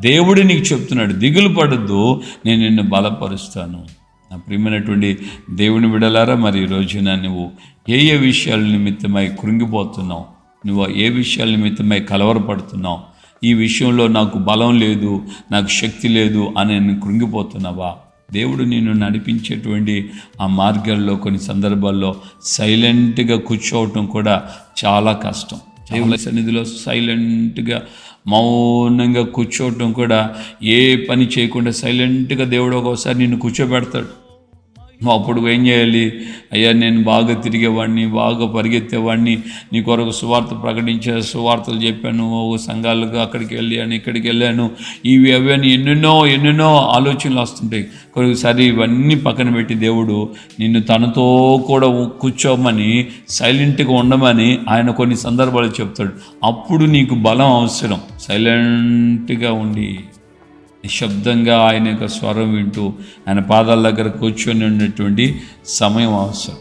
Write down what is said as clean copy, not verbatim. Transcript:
దేవుడు నీకు చెప్తున్నాడు, దిగులు పడద్దు, నేను నిన్ను బలపరుస్తాను. నా ప్రియమైనటువంటి దేవుని బిడ్డలారా, మరి ఈ రోజున నువ్వు ఏ విషయాల నిమిత్తమై కృంగిపోతున్నావు, నువ్వు ఏ విషయాల నిమిత్తమై కలవరపడుతున్నావు, ఈ విషయంలో నాకు బలం లేదు, నాకు శక్తి లేదు అని కృంగిపోతున్నావా? దేవుడు నిన్ను నడిపించేటువంటి ఆ మార్గాల్లో కొన్ని సందర్భాల్లో సైలెంట్గా కూర్చోవటం కూడా చాలా కష్టం. దేవుని సన్నిధిలో సైలెంట్గా మౌనంగా కూర్చోవటం కూడా, ఏ పని చేయకుండా సైలెంట్గా దేవుడు ఒకసారి నిన్ను కూర్చోబెడతాడు. అప్పుడు ఏం చేయాలి? అయ్యా, నేను బాగా తిరిగేవాడిని, బాగా పరిగెత్తేవాడిని, నీ కొరకు సువార్త ప్రకటించే, సువార్తలు చెప్పాను, సంఘాలకు అక్కడికి వెళ్ళాను, ఇక్కడికి వెళ్ళాను, ఇవి అవి అని ఎన్నెన్నో ఆలోచనలు వస్తుంటాయి. కొన్నిసారి ఇవన్నీ పక్కన పెట్టి దేవుడు నిన్ను తనతో కూడా కూర్చోమని, సైలెంట్గా ఉండమని ఆయన కొన్ని సందర్భాలు చెప్తాడు. అప్పుడు నీకు బలం అవసరం. సైలెంట్గా ఉండి నిశ్శబ్దంగా ఆయన యొక్క స్వరం వింటూ ఆయన పాదాల దగ్గర కూర్చొని ఉన్నటువంటి సమయం అవసరం.